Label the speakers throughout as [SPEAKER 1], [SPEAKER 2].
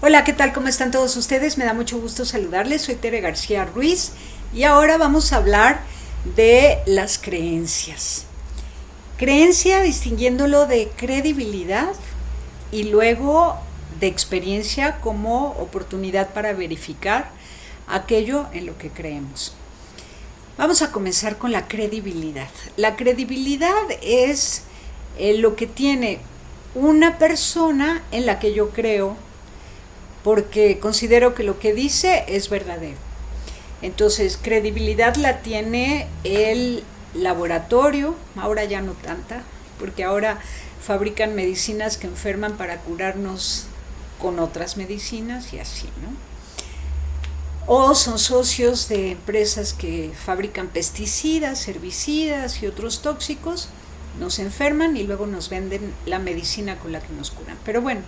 [SPEAKER 1] Hola, ¿qué tal? ¿Cómo están todos ustedes? Me da mucho gusto saludarles. Soy Tere García Ruiz y ahora vamos a hablar de las creencias. Creencia distinguiéndolo de credibilidad y luego de experiencia como oportunidad para verificar aquello en lo que creemos. Vamos a comenzar con la credibilidad. La credibilidad es lo que tiene una persona en la que yo creo porque considero que lo que dice es verdadero. Entonces, credibilidad la tiene el laboratorio, ahora ya no tanta, porque ahora fabrican medicinas que enferman para curarnos con otras medicinas y así, ¿no? O son socios de empresas que fabrican pesticidas, herbicidas y otros tóxicos, nos enferman y luego nos venden la medicina con la que nos curan. Pero bueno,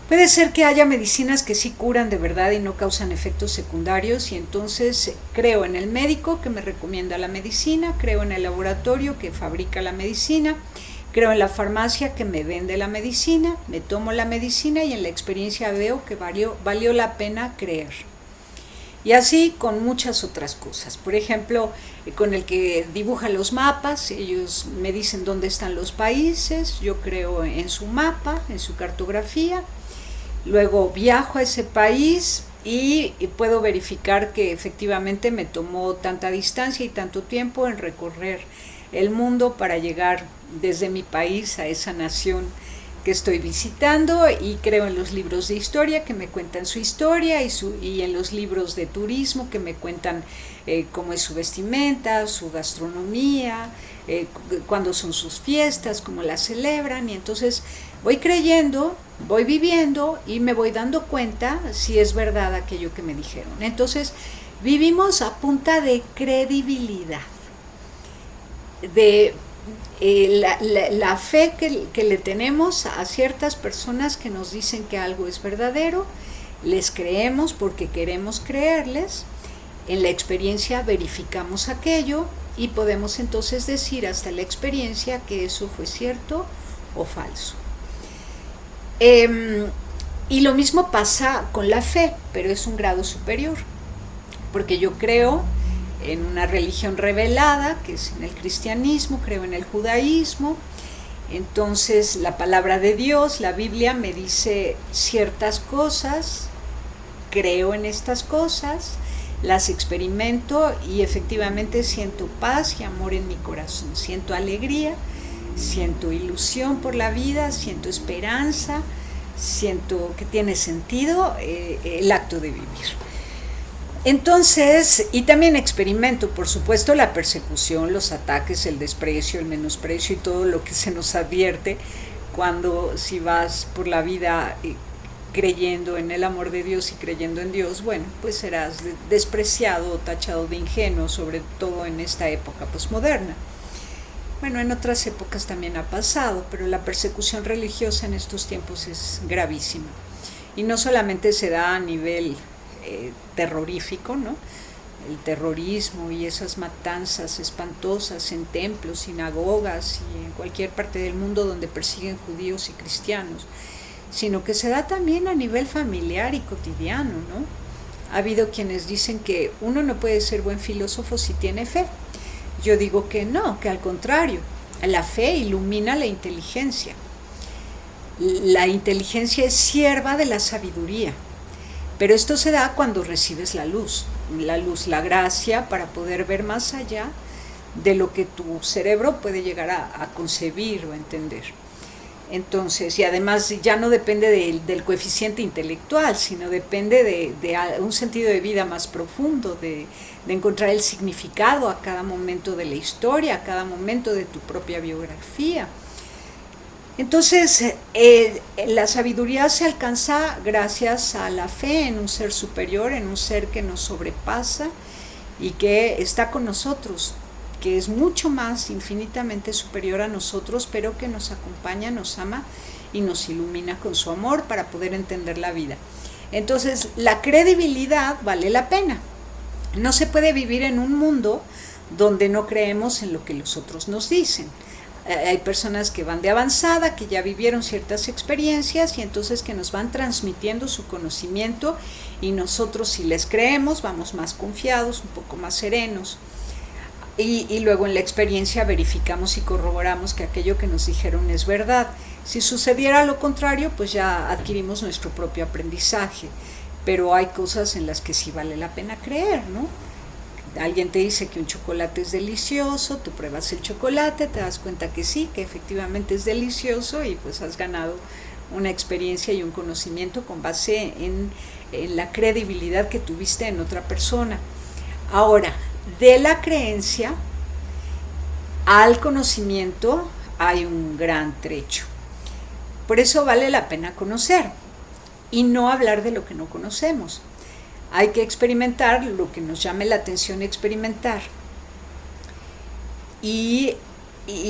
[SPEAKER 1] puede ser que haya medicinas que sí curan de verdad y no causan efectos secundarios, y entonces creo en el médico que me recomienda la medicina, creo en el laboratorio que fabrica la medicina, creo en la farmacia que me vende la medicina, me tomo la medicina y en la experiencia veo que valió la pena creer. Y así con muchas otras cosas. Por ejemplo, con el que dibuja los mapas, ellos me dicen dónde están los países, yo creo en su mapa, en su cartografía. Luego viajo a ese país y puedo verificar que efectivamente me tomó tanta distancia y tanto tiempo en recorrer el mundo para llegar desde mi país a esa nación que estoy visitando, y creo en los libros de historia que me cuentan su historia y en los libros de turismo que me cuentan cómo es su vestimenta, su gastronomía, cuándo son sus fiestas, cómo las celebran, y entonces voy creyendo, voy viviendo y me voy dando cuenta si es verdad aquello que me dijeron. Entonces vivimos a punta de credibilidad, de la fe que le tenemos a ciertas personas que nos dicen que algo es verdadero, les creemos porque queremos creerles, en la experiencia verificamos aquello y podemos entonces decir hasta la experiencia que eso fue cierto o falso. Y lo mismo pasa con la fe, pero es un grado superior, porque yo creo en una religión revelada, que es en el cristianismo, creo en el judaísmo. Entonces la palabra de Dios, la Biblia, me dice ciertas cosas, creo en estas cosas, las experimento y efectivamente siento paz y amor en mi corazón, siento alegría, siento ilusión por la vida, siento esperanza, siento que tiene sentido el acto de vivir. Entonces, y también experimento, por supuesto, la persecución, los ataques, el desprecio, el menosprecio y todo lo que se nos advierte cuando si vas por la vida creyendo en el amor de Dios y creyendo en Dios, bueno, pues serás despreciado o tachado de ingenuo, sobre todo en esta época posmoderna. Bueno, en otras épocas también ha pasado, pero la persecución religiosa en estos tiempos es gravísima. Y no solamente se da a nivel terrorífico, ¿no? El terrorismo y esas matanzas espantosas en templos, sinagogas y en cualquier parte del mundo donde persiguen judíos y cristianos, sino que se da también a nivel familiar y cotidiano, ¿no? Ha habido quienes dicen que uno no puede ser buen filósofo si tiene fe. Yo digo que no, que al contrario, la fe ilumina la inteligencia. La inteligencia es sierva de la sabiduría. Pero esto se da cuando recibes la luz, la gracia para poder ver más allá de lo que tu cerebro puede llegar a concebir o entender. Entonces, y además ya no depende del coeficiente intelectual, sino depende de un sentido de vida más profundo, de encontrar el significado a cada momento de la historia, a cada momento de tu propia biografía. Entonces, la sabiduría se alcanza gracias a la fe en un ser superior, en un ser que nos sobrepasa y que está con nosotros, que es mucho más, infinitamente superior a nosotros, pero que nos acompaña, nos ama y nos ilumina con su amor para poder entender la vida. Entonces, la credibilidad vale la pena. No se puede vivir en un mundo donde no creemos en lo que los otros nos dicen. Hay personas que van de avanzada, que ya vivieron ciertas experiencias y entonces que nos van transmitiendo su conocimiento y nosotros, si les creemos, vamos más confiados, un poco más serenos. Y luego en la experiencia verificamos y corroboramos que aquello que nos dijeron es verdad. Si sucediera lo contrario, pues ya adquirimos nuestro propio aprendizaje, pero hay cosas en las que sí vale la pena creer, ¿no? Alguien te dice que un chocolate es delicioso, tú pruebas el chocolate, te das cuenta que sí, que efectivamente es delicioso y pues has ganado una experiencia y un conocimiento con base en la credibilidad que tuviste en otra persona. Ahora, de la creencia al conocimiento hay un gran trecho. Por eso vale la pena conocer y no hablar de lo que no conocemos. Hay que experimentar lo que nos llame la atención experimentar. Y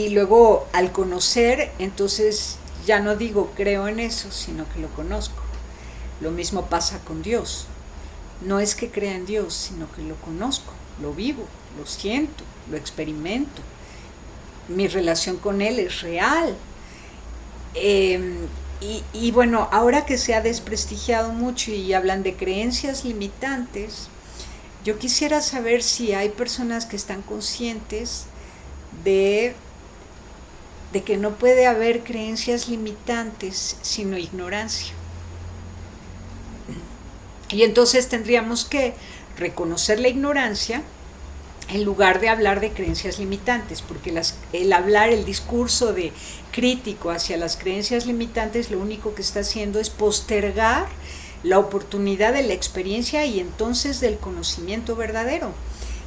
[SPEAKER 1] luego al conocer, entonces ya no digo creo en eso, sino que lo conozco. Lo mismo pasa con Dios. No es que crea en Dios, sino que lo conozco, lo vivo, lo siento, lo experimento. Mi relación con Él es real. Y bueno, ahora que se ha desprestigiado mucho y hablan de creencias limitantes, yo quisiera saber si hay personas que están conscientes de que no puede haber creencias limitantes sino ignorancia. Y entonces tendríamos que reconocer la ignorancia en lugar de hablar de creencias limitantes, porque el discurso de crítico hacia las creencias limitantes lo único que está haciendo es postergar la oportunidad de la experiencia y entonces del conocimiento verdadero.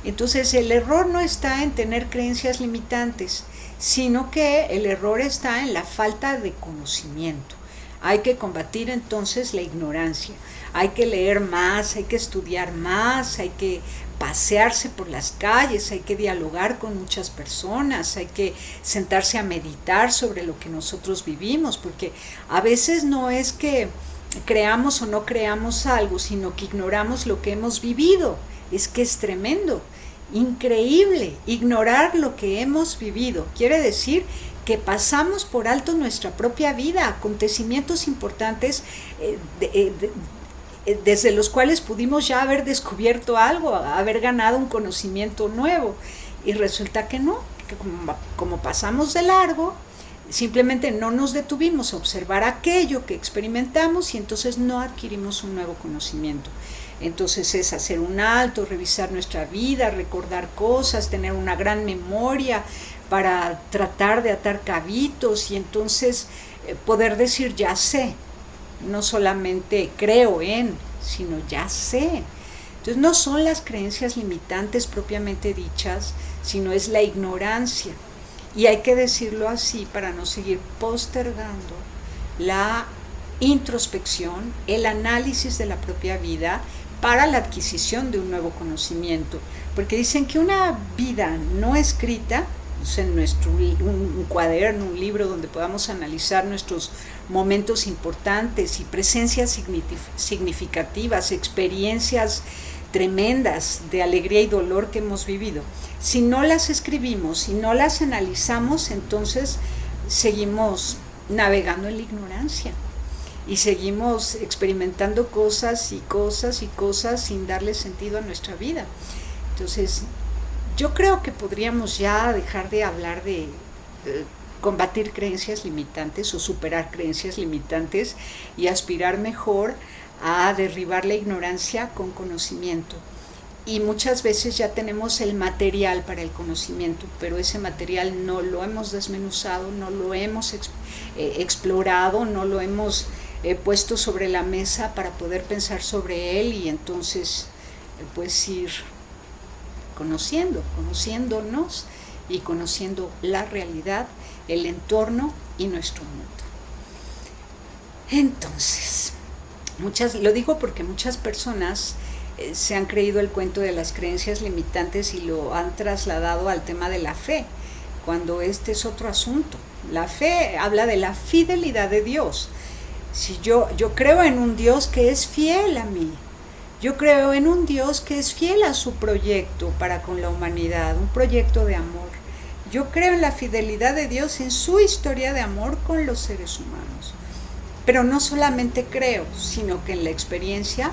[SPEAKER 1] Entonces el error no está en tener creencias limitantes, sino que el error está en la falta de conocimiento. Hay que combatir entonces la ignorancia, hay que leer más, hay que estudiar más, hay que pasearse por las calles, hay que dialogar con muchas personas, hay que sentarse a meditar sobre lo que nosotros vivimos, porque a veces no es que creamos o no creamos algo, sino que ignoramos lo que hemos vivido. Es que es tremendo, increíble, ignorar lo que hemos vivido. Quiere decir que pasamos por alto nuestra propia vida, acontecimientos importantes desde los cuales pudimos ya haber descubierto algo, haber ganado un conocimiento nuevo, y resulta que no, que como pasamos de largo, simplemente no nos detuvimos a observar aquello que experimentamos y entonces no adquirimos un nuevo conocimiento. Entonces es hacer un alto, revisar nuestra vida, recordar cosas, tener una gran memoria para tratar de atar cabitos y entonces poder decir ya sé. No solamente creo en, sino ya sé. Entonces no son las creencias limitantes propiamente dichas, sino es la ignorancia. Y hay que decirlo así para no seguir postergando la introspección, el análisis de la propia vida para la adquisición de un nuevo conocimiento. Porque dicen que una vida no escrita, en un cuaderno, un libro donde podamos analizar nuestros momentos importantes y presencias significativas, experiencias tremendas de alegría y dolor que hemos vivido. Si no las escribimos, si no las analizamos, entonces seguimos navegando en la ignorancia y seguimos experimentando cosas y cosas y cosas sin darle sentido a nuestra vida. Entonces, yo creo que podríamos ya dejar de hablar de combatir creencias limitantes o superar creencias limitantes y aspirar mejor a derribar la ignorancia con conocimiento. Y muchas veces ya tenemos el material para el conocimiento, pero ese material no lo hemos desmenuzado, no lo hemos explorado, no lo hemos puesto sobre la mesa para poder pensar sobre él y entonces pues ir conociéndonos y conociendo la realidad, el entorno y nuestro mundo. Entonces, lo digo porque muchas personas se han creído el cuento de las creencias limitantes y lo han trasladado al tema de la fe, cuando este es otro asunto. La fe habla de la fidelidad de Dios. Si yo creo en un Dios que es fiel a mí, yo creo en un Dios que es fiel a su proyecto para con la humanidad, un proyecto de amor. Yo creo en la fidelidad de Dios en su historia de amor con los seres humanos. Pero no solamente creo, sino que en la experiencia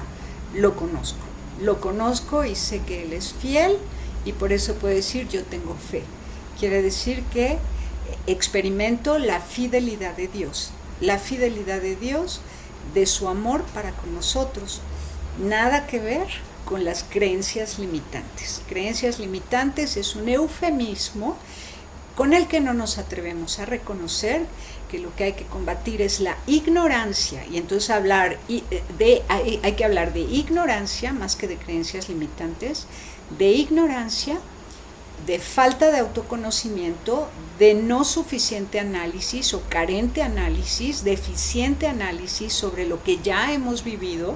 [SPEAKER 1] lo conozco. Lo conozco y sé que Él es fiel y por eso puedo decir yo tengo fe. Quiere decir que experimento la fidelidad de Dios. La fidelidad de Dios, de su amor para con nosotros. Nada que ver con las creencias limitantes. Creencias limitantes es un eufemismo con el que no nos atrevemos a reconocer que lo que hay que combatir es la ignorancia, y entonces hay que hablar de ignorancia más que de creencias limitantes, de ignorancia, de falta de autoconocimiento, de no suficiente análisis o carente análisis, deficiente análisis sobre lo que ya hemos vivido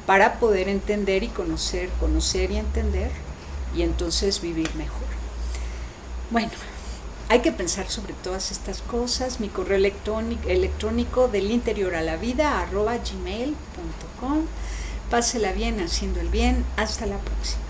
[SPEAKER 1] para poder entender y conocer y entender y entonces vivir mejor. Bueno, hay que pensar sobre todas estas cosas. Mi correo electrónico delinteriorAlaVida @gmail.com. Pásela bien haciendo el bien. Hasta la próxima.